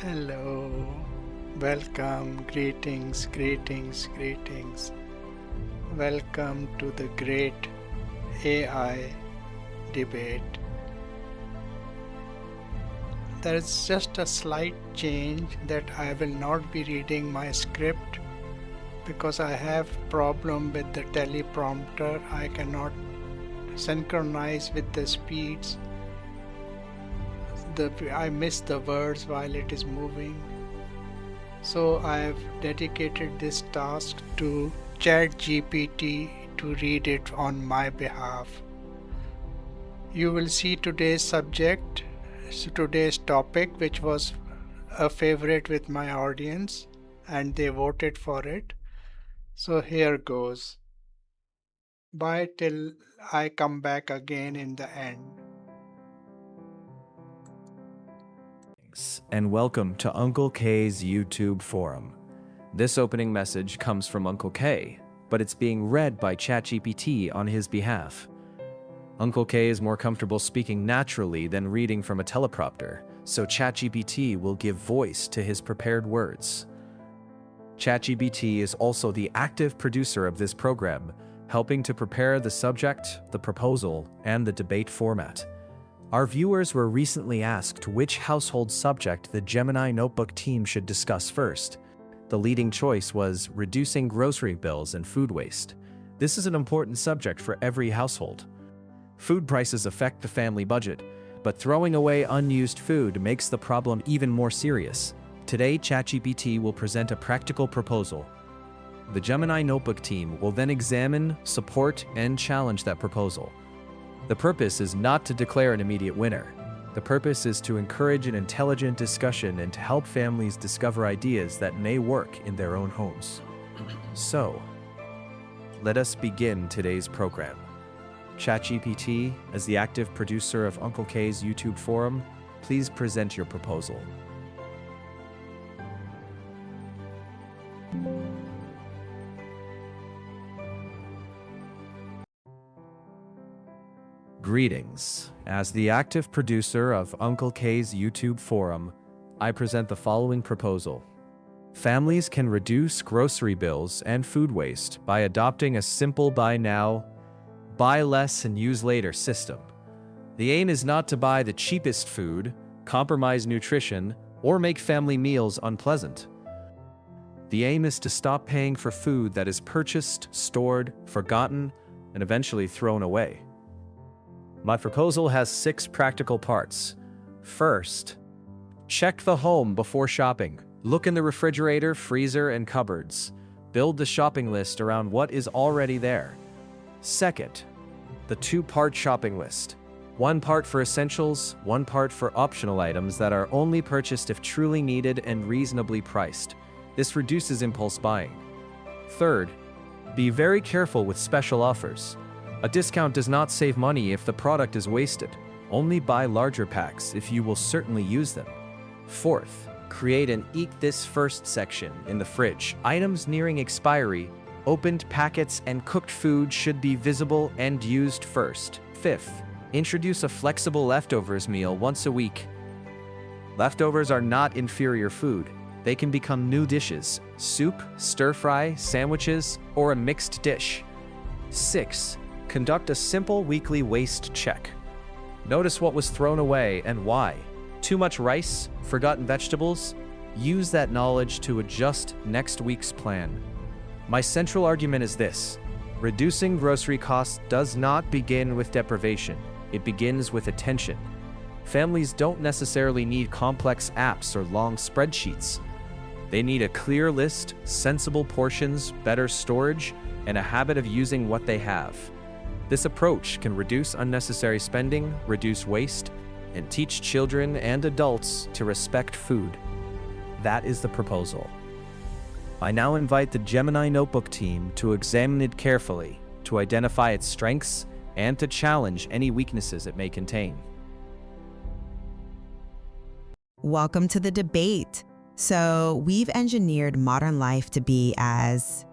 Hello, welcome, greetings, greetings, greetings. Welcome to the great AI debate. There is just a slight change that I will not be reading my script because I have problem with the teleprompter. I cannot synchronize with the speeds. I miss the words while it is moving. So I have dedicated this task to ChatGPT to read it on my behalf. You will see today's subject, today's topic, which was a favorite with my audience and they voted for it. So here goes. Bye till I come back again in the end. And welcome to Uncle K's YouTube forum. This opening message comes from Uncle K, but it's being read by ChatGPT on his behalf. Uncle K is more comfortable speaking naturally than reading from a teleprompter, so ChatGPT will give voice to his prepared words. ChatGPT is also the active producer of this program, helping to prepare the subject, the proposal, and the debate format. Our viewers were recently asked which household subject the Gemini Notebook team should discuss first. The leading choice was reducing grocery bills and food waste. This is an important subject for every household. Food prices affect the family budget, but throwing away unused food makes the problem even more serious. Today, ChatGPT will present a practical proposal. The Gemini Notebook team will then examine, support, and challenge that proposal. The purpose is not to declare an immediate winner. The purpose is to encourage an intelligent discussion and to help families discover ideas that may work in their own homes. So, let us begin today's program. ChatGPT, as the active producer of Uncle K's YouTube forum, please present your proposal. Greetings. As the active producer of Uncle K's YouTube forum, I present the following proposal. Families can reduce grocery bills and food waste by adopting a simple buy now, buy less and use later system. The aim is not to buy the cheapest food, compromise nutrition, or make family meals unpleasant. The aim is to stop paying for food that is purchased, stored, forgotten, and eventually thrown away. My proposal has 6 practical parts. First, check the home before shopping. Look in the refrigerator, freezer, and cupboards. Build the shopping list around what is already there. Second, the 2-part shopping list. 1 part for essentials, 1 part for optional items that are only purchased if truly needed and reasonably priced. This reduces impulse buying. Third, be very careful with special offers. A discount does not save money if the product is wasted. Only buy larger packs if you will certainly use them. Fourth, create an Eat This First section in the fridge. Items nearing expiry, opened packets, and cooked food should be visible and used first. Fifth, introduce a flexible leftovers meal once a week. Leftovers are not inferior food. They can become new dishes: soup, stir-fry, sandwiches, or a mixed dish. 6. Conduct a simple weekly waste check. Notice what was thrown away and why. Too much rice? Forgotten vegetables? Use that knowledge to adjust next week's plan. My central argument is this: reducing grocery costs does not begin with deprivation. It begins with attention. Families don't necessarily need complex apps or long spreadsheets. They need a clear list, sensible portions, better storage, and a habit of using what they have. This approach can reduce unnecessary spending, reduce waste, and teach children and adults to respect food. That is the proposal. I now invite the Gemini Notebook team to examine it carefully, to identify its strengths, and to challenge any weaknesses it may contain. Welcome to the debate. So we've engineered modern life to be as,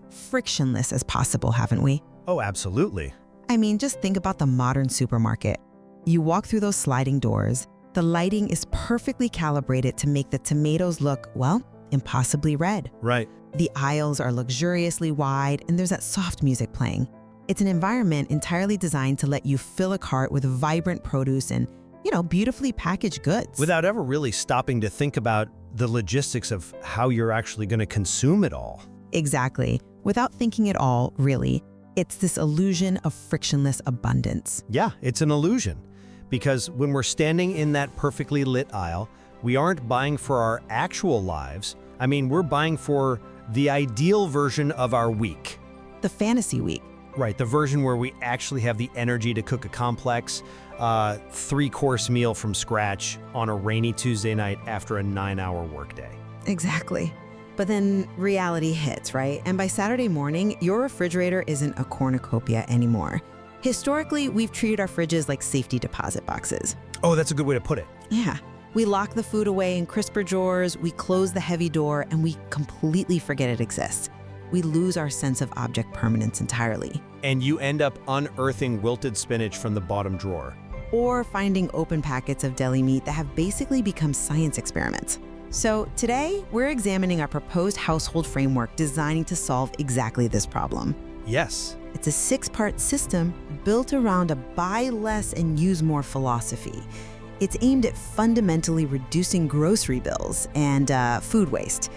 frictionless as possible, haven't we? Oh, absolutely. I mean, just think about the modern supermarket. You walk through those sliding doors, The lighting is perfectly calibrated to make the tomatoes look, well, impossibly red. Right. The aisles are luxuriously wide, and there's that soft music playing. It's an environment entirely designed to let you fill a cart with vibrant produce and, beautifully packaged goods. Without ever really stopping to think about the logistics of how you're actually going to consume it all. Exactly. Without thinking at all, really. It's this illusion of frictionless abundance. Yeah, it's an illusion. Because when we're standing in that perfectly lit aisle, we aren't buying for our actual lives. I mean, we're buying for the ideal version of our week. The fantasy week. Right, the version where we actually have the energy to cook a complex 3-course meal from scratch on a rainy Tuesday night after a 9-hour workday. Exactly. But then reality hits, right? And by Saturday morning, your refrigerator isn't a cornucopia anymore. Historically, we've treated our fridges like safety deposit boxes. Oh, that's a good way to put it. Yeah. We lock the food away in crisper drawers, we close the heavy door, and we completely forget it exists. We lose our sense of object permanence entirely. And you end up unearthing wilted spinach from the bottom drawer. Or finding open packets of deli meat that have basically become science experiments. So today, we're examining our proposed household framework designing to solve exactly this problem. Yes. It's a 6-part system built around a buy less and use more philosophy. It's aimed at fundamentally reducing grocery bills and food waste.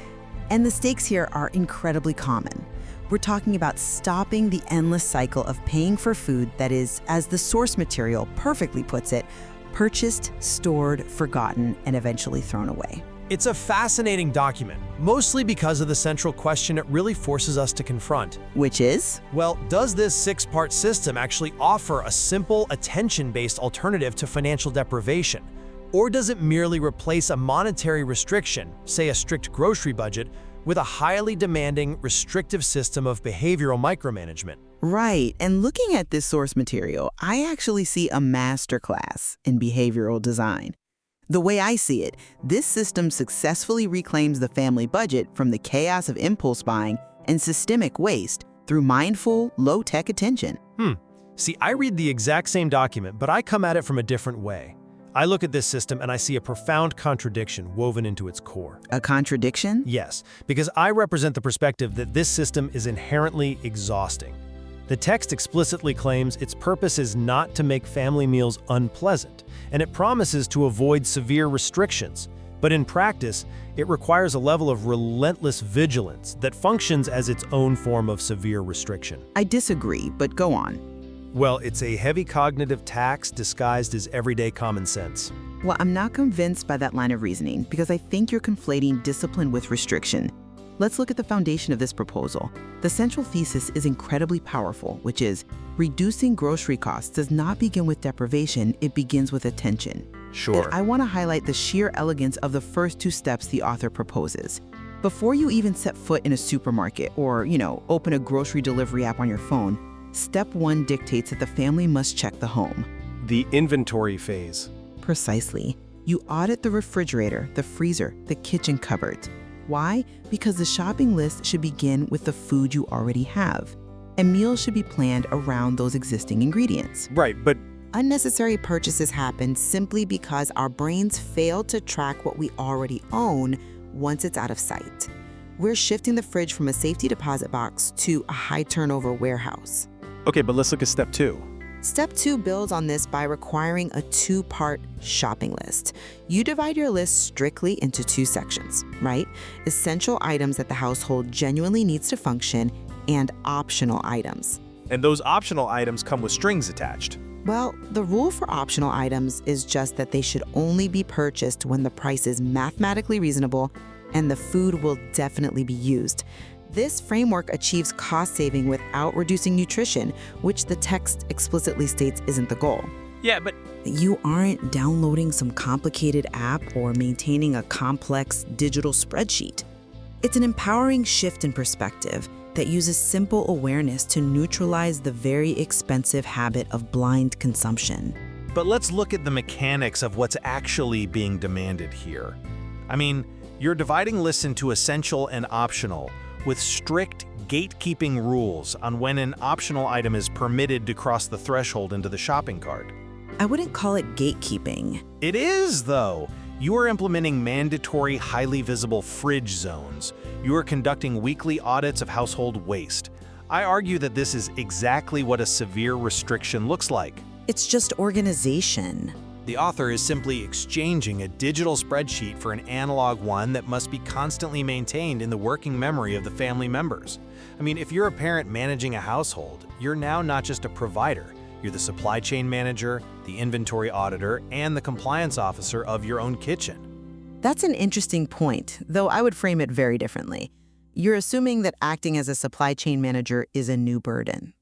And the stakes here are incredibly common. We're talking about stopping the endless cycle of paying for food that is, as the source material perfectly puts it, purchased, stored, forgotten, and eventually thrown away. It's a fascinating document, mostly because of the central question it really forces us to confront. Which is? Well, does this 6-part system actually offer a simple, attention-based alternative to financial deprivation? Or does it merely replace a monetary restriction, say a strict grocery budget, with a highly demanding, restrictive system of behavioral micromanagement? Right, and looking at this source material, I actually see a masterclass in behavioral design. The way I see it, this system successfully reclaims the family budget from the chaos of impulse buying and systemic waste through mindful, low-tech attention. See, I read the exact same document, but I come at it from a different way. I look at this system and I see a profound contradiction woven into its core. A contradiction? Yes, because I represent the perspective that this system is inherently exhausting. The text explicitly claims its purpose is not to make family meals unpleasant, and it promises to avoid severe restrictions. But in practice, it requires a level of relentless vigilance that functions as its own form of severe restriction. I disagree, but go on. Well, it's a heavy cognitive tax disguised as everyday common sense. Well, I'm not convinced by that line of reasoning because I think you're conflating discipline with restriction. Let's look at the foundation of this proposal. The central thesis is incredibly powerful, which is reducing grocery costs does not begin with deprivation, it begins with attention. Sure. And I want to highlight the sheer elegance of the first 2 steps the author proposes. Before you even set foot in a supermarket or, open a grocery delivery app on your phone, step 1 dictates that the family must check the home. The inventory phase. Precisely. You audit the refrigerator, the freezer, the kitchen cupboards. Why? Because the shopping list should begin with the food you already have, and meals should be planned around those existing ingredients. Right, but Unnecessary purchases happen simply because our brains fail to track what we already own once it's out of sight. We're shifting the fridge from a safety deposit box to a high turnover warehouse. okay, but let's look at step 2. Step 2 builds on this by requiring a 2-part shopping list. You divide your list strictly into 2 sections, right? Essential items that the household genuinely needs to function and optional items. And those optional items come with strings attached. Well, the rule for optional items is just that they should only be purchased when the price is mathematically reasonable and the food will definitely be used. This framework achieves cost saving without reducing nutrition, which the text explicitly states isn't the goal. Yeah, but You aren't downloading some complicated app or maintaining a complex digital spreadsheet. It's an empowering shift in perspective that uses simple awareness to neutralize the very expensive habit of blind consumption. But let's look at the mechanics of what's actually being demanded here. I mean, you're dividing lists into essential and optional, with strict gatekeeping rules on when an optional item is permitted to cross the threshold into the shopping cart. I wouldn't call it gatekeeping. It is, though. You are implementing mandatory, highly visible fridge zones. You are conducting weekly audits of household waste. I argue that this is exactly what a severe restriction looks like. It's just organization. The author is simply exchanging a digital spreadsheet for an analog one that must be constantly maintained in the working memory of the family members. I mean, if you're a parent managing a household, you're now not just a provider. You're the supply chain manager, the inventory auditor, and the compliance officer of your own kitchen. That's an interesting point, though I would frame it very differently. You're assuming that acting as a supply chain manager is a new burden.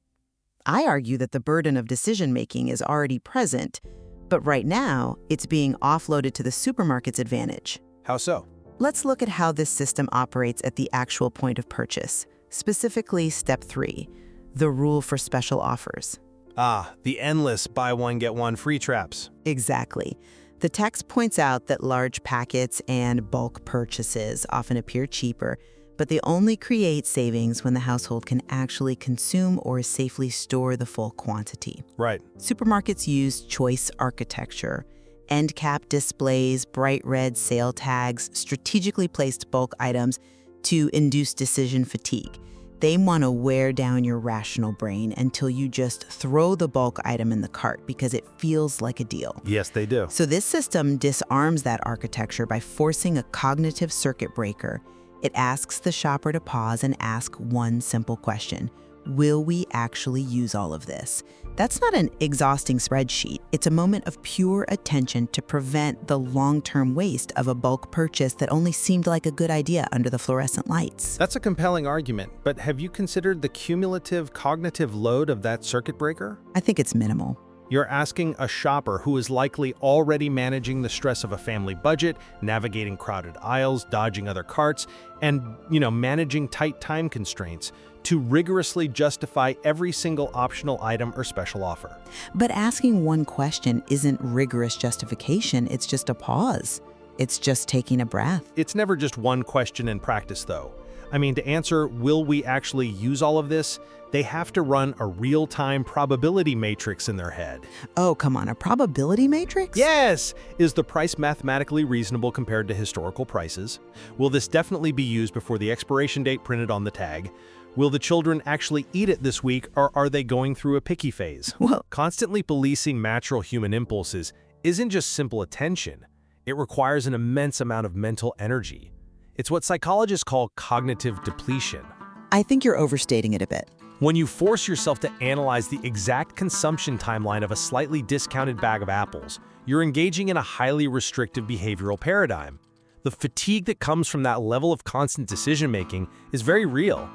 I argue that the burden of decision-making is already present, but right now, it's being offloaded to the supermarket's advantage. How so? Let's look at how this system operates at the actual point of purchase, specifically Step 3, the rule for special offers. Ah, the endless buy one, get one free traps. Exactly. The text points out that large packets and bulk purchases often appear cheaper, but they only create savings when the household can actually consume or safely store the full quantity. Right. Supermarkets use choice architecture, end cap displays, bright red sale tags, strategically placed bulk items to induce decision fatigue. They want to wear down your rational brain until you just throw the bulk item in the cart because it feels like a deal. Yes, they do. So this system disarms that architecture by forcing a cognitive circuit breaker. It asks the shopper to pause and ask one simple question: will we actually use all of this? That's not an exhausting spreadsheet. It's a moment of pure attention to prevent the long-term waste of a bulk purchase that only seemed like a good idea under the fluorescent lights. That's a compelling argument, but have you considered the cumulative cognitive load of that circuit breaker? I think it's minimal. You're asking a shopper who is likely already managing the stress of a family budget, navigating crowded aisles, dodging other carts, and, managing tight time constraints to rigorously justify every single optional item or special offer. But asking one question isn't rigorous justification, it's just a pause. It's just taking a breath. It's never just one question in practice, though. I mean, to answer, will we actually use all of this, they have to run a real-time probability matrix in their head. Oh, come on, a probability matrix? Yes! Is the price mathematically reasonable compared to historical prices? Will this definitely be used before the expiration date printed on the tag? Will the children actually eat it this week, or are they going through a picky phase? Well, Constantly policing natural human impulses isn't just simple attention. It requires an immense amount of mental energy. It's what psychologists call cognitive depletion. I think you're overstating it a bit. When you force yourself to analyze the exact consumption timeline of a slightly discounted bag of apples, you're engaging in a highly restrictive behavioral paradigm. The fatigue that comes from that level of constant decision-making is very real.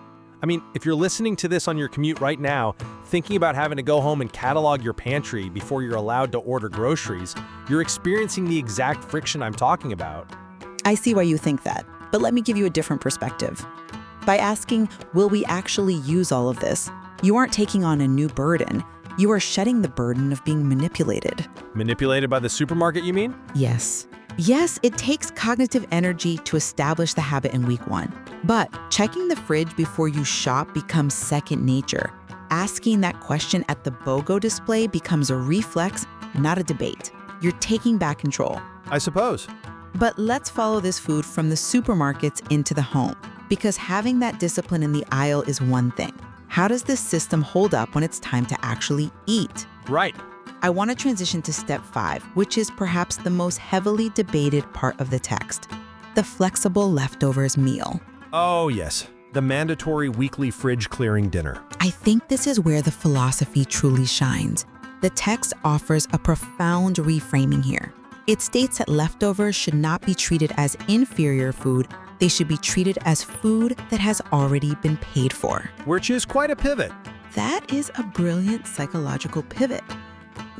I mean, if you're listening to this on your commute right now, thinking about having to go home and catalog your pantry before you're allowed to order groceries, you're experiencing the exact friction I'm talking about. I see why you think that, but let me give you a different perspective. By asking, will we actually use all of this, you aren't taking on a new burden. You are shedding the burden of being manipulated. Manipulated by the supermarket, you mean? Yes. Yes, it takes cognitive energy to establish the habit in week 1. But checking the fridge before you shop becomes second nature. Asking that question at the BOGO display becomes a reflex, not a debate. You're taking back control. I suppose. But let's follow this food from the supermarkets into the home, because having that discipline in the aisle is one thing. How does this system hold up when it's time to actually eat? Right. I want to transition to Step 5, which is perhaps the most heavily debated part of the text, the flexible leftovers meal. Oh, yes. The mandatory weekly fridge clearing dinner. I think this is where the philosophy truly shines. The text offers a profound reframing here. It states that leftovers should not be treated as inferior food. They should be treated as food that has already been paid for. Which is quite a pivot. That is a brilliant psychological pivot.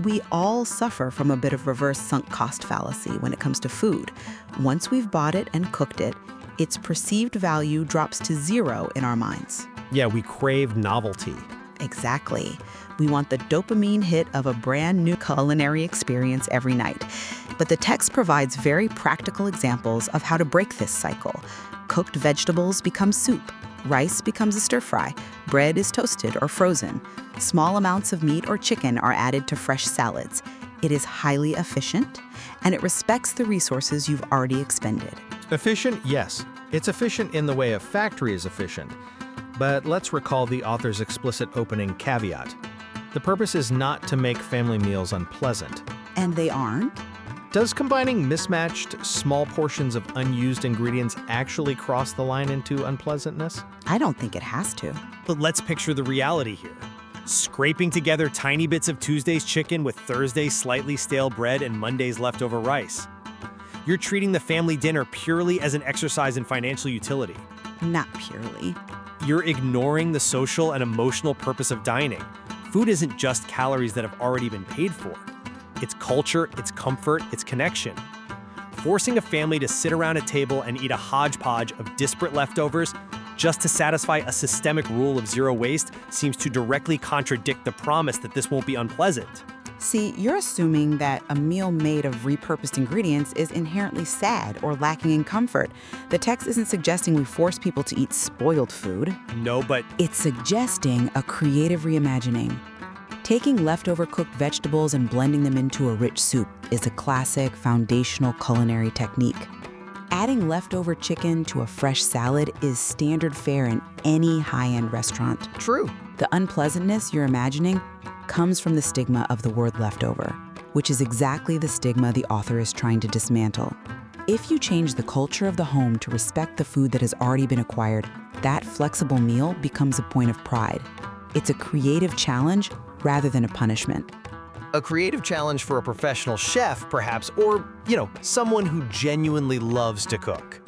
We all suffer from a bit of reverse sunk cost fallacy when it comes to food. Once we've bought it and cooked it, its perceived value drops to 0 in our minds. Yeah, we crave novelty. Exactly. We want the dopamine hit of a brand new culinary experience every night. But the text provides very practical examples of how to break this cycle. Cooked vegetables become soup. Rice becomes a stir-fry. Bread is toasted or frozen. Small amounts of meat or chicken are added to fresh salads. It is highly efficient, and it respects the resources you've already expended. Efficient, yes. It's efficient in the way a factory is efficient. But let's recall the author's explicit opening caveat. The purpose is not to make family meals unpleasant. And they aren't? Does combining mismatched, small portions of unused ingredients actually cross the line into unpleasantness? I don't think it has to. But let's picture the reality here. Scraping together tiny bits of Tuesday's chicken with Thursday's slightly stale bread and Monday's leftover rice. You're treating the family dinner purely as an exercise in financial utility. Not purely. You're ignoring the social and emotional purpose of dining. Food isn't just calories that have already been paid for. It's culture, it's comfort, it's connection. Forcing a family to sit around a table and eat a hodgepodge of disparate leftovers just to satisfy a systemic rule of zero waste seems to directly contradict the promise that this won't be unpleasant. See, you're assuming that a meal made of repurposed ingredients is inherently sad or lacking in comfort. The text isn't suggesting we force people to eat spoiled food. No, but It's suggesting a creative reimagining. Taking leftover cooked vegetables and blending them into a rich soup is a classic foundational culinary technique. Adding leftover chicken to a fresh salad is standard fare in any high-end restaurant. True. The unpleasantness you're imagining comes from the stigma of the word leftover, which is exactly the stigma the author is trying to dismantle. If you change the culture of the home to respect the food that has already been acquired, that flexible meal becomes a point of pride. It's a creative challenge rather than a punishment. A creative challenge for a professional chef, perhaps, or, someone who genuinely loves to cook.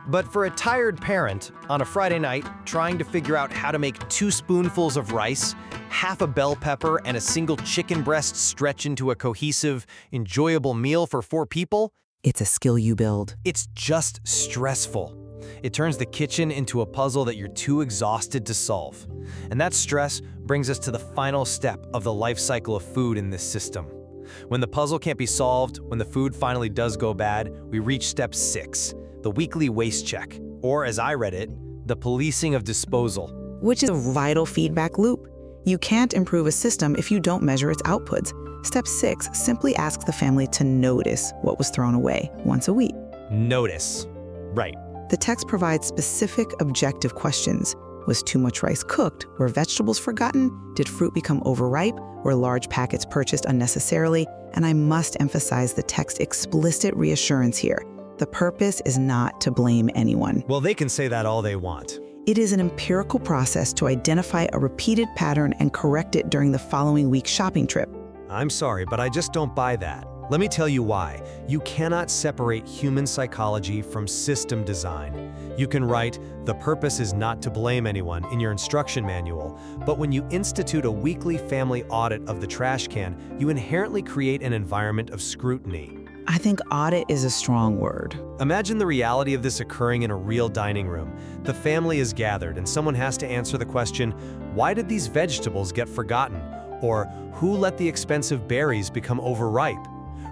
But for a tired parent, on a Friday night, trying to figure out how to make 2 spoonfuls of rice, half a bell pepper, and a single chicken breast stretch into a cohesive, enjoyable meal for 4 people, It's a skill you build. it's just stressful. It turns the kitchen into a puzzle that you're too exhausted to solve. And that stress brings us to the final step of the life cycle of food in this system. When the puzzle can't be solved, when the food finally does go bad, we reach step 6, the weekly waste check, or as I read it, the policing of disposal. Which is a vital feedback loop. You can't improve a system if you don't measure its outputs. Step 6 simply asks the family to notice what was thrown away once a week. Notice. Right. The text provides specific, objective questions. Was too much rice cooked? Were vegetables forgotten? Did fruit become overripe? Were large packets purchased unnecessarily? And I must emphasize the text's explicit reassurance here. The purpose is not to blame anyone. Well, they can say that all they want. It is an empirical process to identify a repeated pattern and correct it during the following week's shopping trip. I'm sorry, but I just don't buy that. Let me tell you why. You cannot separate human psychology from system design. You can write, "The purpose is not to blame anyone" in your instruction manual, but when you institute a weekly family audit of the trash can, you inherently create an environment of scrutiny. I think audit is a strong word. Imagine the reality of this occurring in a real dining room. The family is gathered and someone has to answer the question, why did these vegetables get forgotten? Or who let the expensive berries become overripe?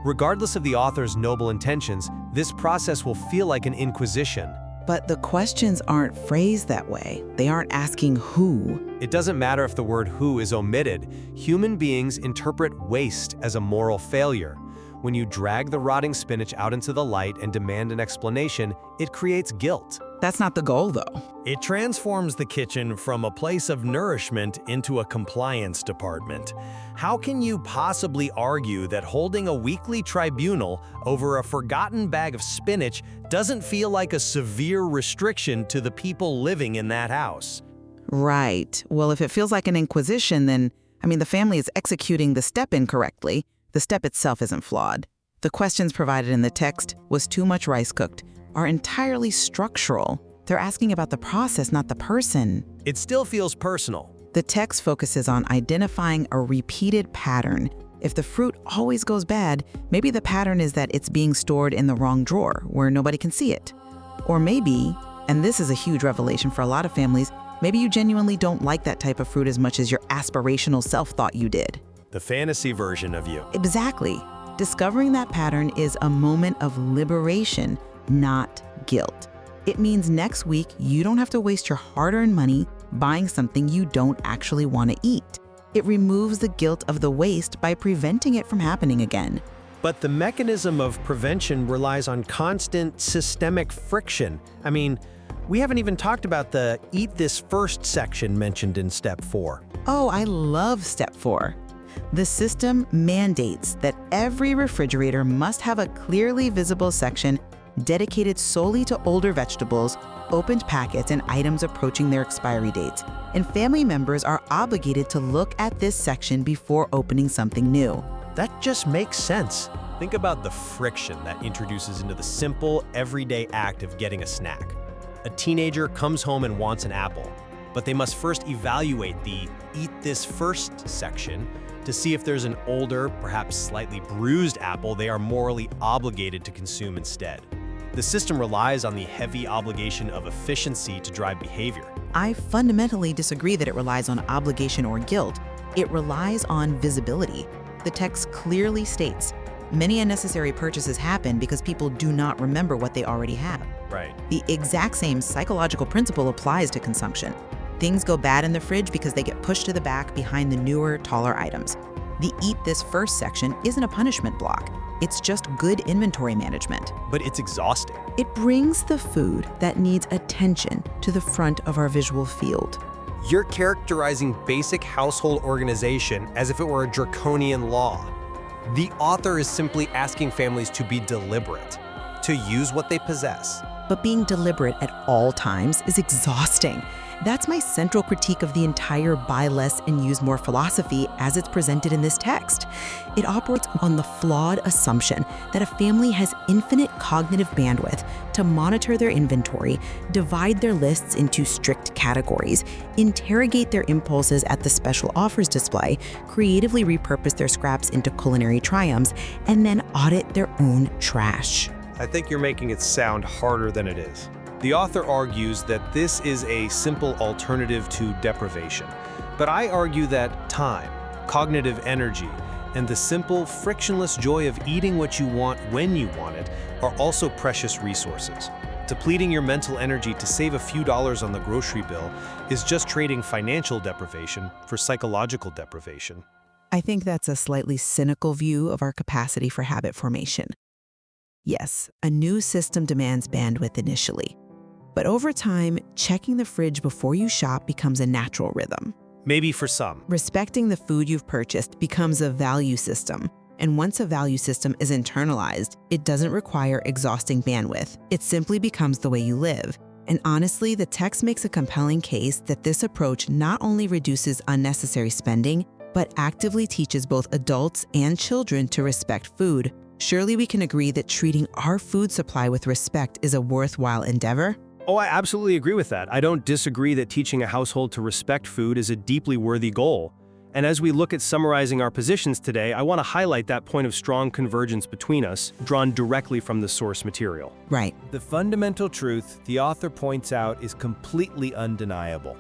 Regardless of the author's noble intentions, this process will feel like an inquisition. But the questions aren't phrased that way. They aren't asking who. It doesn't matter if the word who is omitted. Human beings interpret waste as a moral failure. When you drag the rotting spinach out into the light and demand an explanation, it creates guilt. That's not the goal, though. it transforms the kitchen from a place of nourishment into a compliance department. How can you possibly argue that holding a weekly tribunal over a forgotten bag of spinach doesn't feel like a severe restriction to the people living in that house? Right. Well, if it feels like an inquisition, then, the family is executing the step incorrectly. The step itself isn't flawed. The questions provided in the text, was too much rice cooked, are entirely structural. They're asking about the process, not the person. It still feels personal. The text focuses on identifying a repeated pattern. If the fruit always goes bad, maybe the pattern is that it's being stored in the wrong drawer where nobody can see it. Or maybe, and this is a huge revelation for a lot of families, maybe you genuinely don't like that type of fruit as much as your aspirational self thought you did. The fantasy version of you. Exactly. Discovering that pattern is a moment of liberation, not guilt. It means next week you don't have to waste your hard-earned money buying something you don't actually want to eat. It removes the guilt of the waste by preventing it from happening again. But the mechanism of prevention relies on constant systemic friction. I mean, we haven't even talked about the Eat This First section mentioned in Step 4. Oh, I love Step 4. The system mandates that every refrigerator must have a clearly visible section dedicated solely to older vegetables, opened packets, and items approaching their expiry dates. And family members are obligated to look at this section before opening something new. That just makes sense. Think about the friction that introduces into the simple, everyday act of getting a snack. A teenager comes home and wants an apple, but they must first evaluate the Eat This First section to see if there's an older, perhaps slightly bruised apple they are morally obligated to consume instead. The system relies on the heavy obligation of efficiency to drive behavior. I fundamentally disagree that it relies on obligation or guilt. It relies on visibility. The text clearly states, many unnecessary purchases happen because people do not remember what they already have. Right. The exact same psychological principle applies to consumption. Things go bad in the fridge because they get pushed to the back behind the newer, taller items. The Eat This First section isn't a punishment block. It's just good inventory management. But it's exhausting. It brings the food that needs attention to the front of our visual field. You're characterizing basic household organization as if it were a draconian law. The author is simply asking families to be deliberate, to use what they possess. But being deliberate at all times is exhausting. That's my central critique of the entire buy less and use more philosophy as it's presented in this text. It operates on the flawed assumption that a family has infinite cognitive bandwidth to monitor their inventory, divide their lists into strict categories, interrogate their impulses at the special offers display, creatively repurpose their scraps into culinary triumphs, and then audit their own trash. I think you're making it sound harder than it is. The author argues that this is a simple alternative to deprivation, but I argue that time, cognitive energy, and the simple, frictionless joy of eating what you want when you want it are also precious resources. Depleting your mental energy to save a few dollars on the grocery bill is just trading financial deprivation for psychological deprivation. I think that's a slightly cynical view of our capacity for habit formation. Yes, a new system demands bandwidth initially. But over time, checking the fridge before you shop becomes a natural rhythm. Maybe for some. Respecting the food you've purchased becomes a value system. And once a value system is internalized, it doesn't require exhausting bandwidth. It simply becomes the way you live. And honestly, the text makes a compelling case that this approach not only reduces unnecessary spending, but actively teaches both adults and children to respect food. Surely we can agree that treating our food supply with respect is a worthwhile endeavor? Oh, I absolutely agree with that. I don't disagree that teaching a household to respect food is a deeply worthy goal. And as we look at summarizing our positions today, I want to highlight that point of strong convergence between us, drawn directly from the source material. Right. The fundamental truth the author points out is completely undeniable.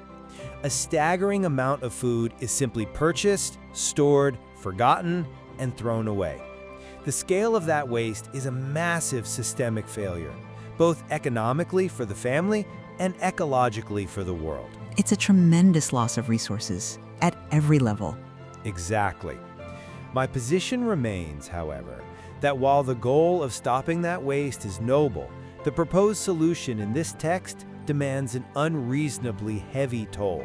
A staggering amount of food is simply purchased, stored, forgotten, and thrown away. The scale of that waste is a massive systemic failure, both economically for the family and ecologically for the world. It's a tremendous loss of resources at every level. Exactly. My position remains, however, that while the goal of stopping that waste is noble, the proposed solution in this text demands an unreasonably heavy toll.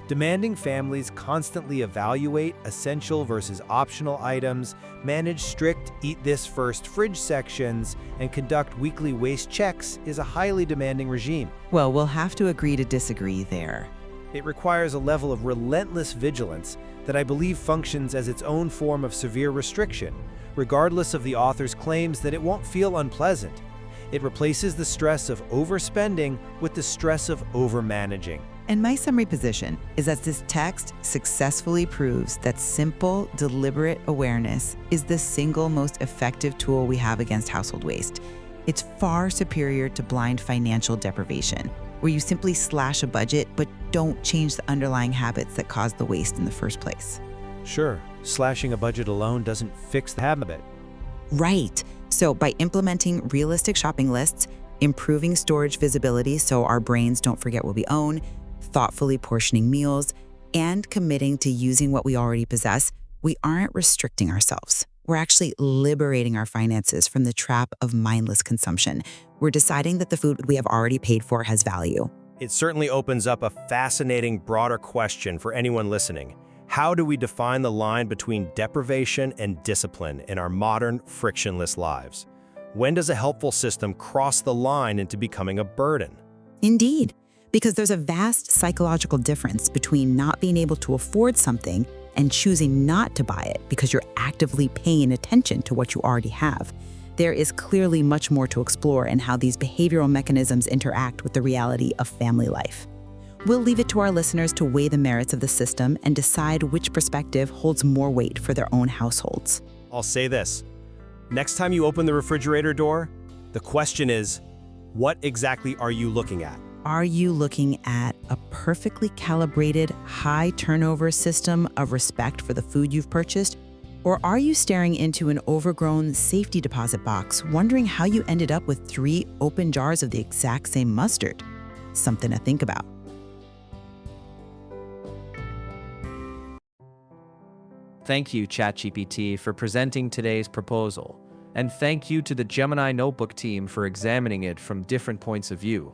Demanding families constantly evaluate essential versus optional items, manage strict Eat This First fridge sections, and conduct weekly waste checks is a highly demanding regime. Well, we'll have to agree to disagree there. It requires a level of relentless vigilance that I believe functions as its own form of severe restriction, regardless of the author's claims that it won't feel unpleasant. It replaces the stress of overspending with the stress of overmanaging. And my summary position is that this text successfully proves that simple, deliberate awareness is the single most effective tool we have against household waste. It's far superior to blind financial deprivation, where you simply slash a budget but don't change the underlying habits that cause the waste in the first place. Sure, slashing a budget alone doesn't fix the habit. Right. So by implementing realistic shopping lists, improving storage visibility so our brains don't forget what we own, thoughtfully portioning meals, and committing to using what we already possess, we aren't restricting ourselves. We're actually liberating our finances from the trap of mindless consumption. We're deciding that the food we have already paid for has value. It certainly opens up a fascinating, broader question for anyone listening. How do we define the line between deprivation and discipline in our modern, frictionless lives? When does a helpful system cross the line into becoming a burden? Indeed, because there's a vast psychological difference between not being able to afford something and choosing not to buy it because you're actively paying attention to what you already have. There is clearly much more to explore in how these behavioral mechanisms interact with the reality of family life. We'll leave it to our listeners to weigh the merits of the system and decide which perspective holds more weight for their own households. I'll say this. Next time you open the refrigerator door, the question is, what exactly are you looking at? Are you looking at a perfectly calibrated, high turnover system of respect for the food you've purchased? Or are you staring into an overgrown safety deposit box, wondering how you ended up with 3 open jars of the exact same mustard? Something to think about. Thank you, ChatGPT, for presenting today's proposal. And thank you to the Gemini Notebook team for examining it from different points of view.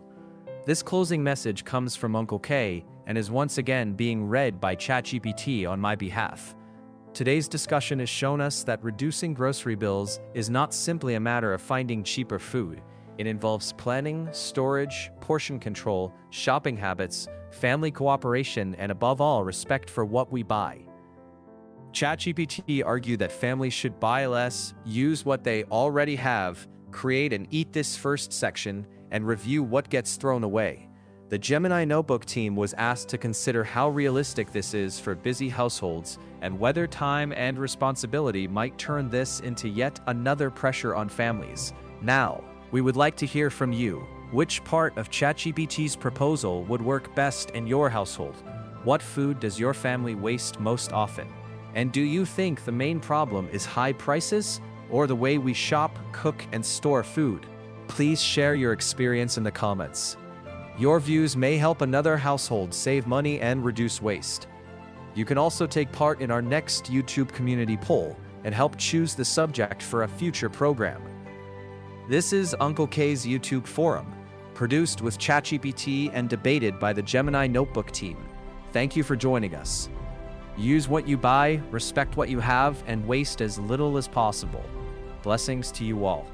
This closing message comes from Uncle K and is once again being read by ChatGPT on my behalf. Today's discussion has shown us that reducing grocery bills is not simply a matter of finding cheaper food. It involves planning, storage, portion control, shopping habits, family cooperation, and above all, respect for what we buy. ChatGPT argued that families should buy less, use what they already have, create an Eat This First section, and review what gets thrown away. The Gemini Notebook team was asked to consider how realistic this is for busy households and whether time and responsibility might turn this into yet another pressure on families. Now, we would like to hear from you. Which part of ChatGPT's proposal would work best in your household? What food does your family waste most often? And do you think the main problem is high prices or the way we shop, cook, and store food? Please share your experience in the comments. Your views may help another household save money and reduce waste. You can also take part in our next YouTube community poll and help choose the subject for a future program. This is Uncle K's YouTube forum, produced with ChatGPT and debated by the Gemini Notebook team. Thank you for joining us. Use what you buy, respect what you have, and waste as little as possible. Blessings to you all.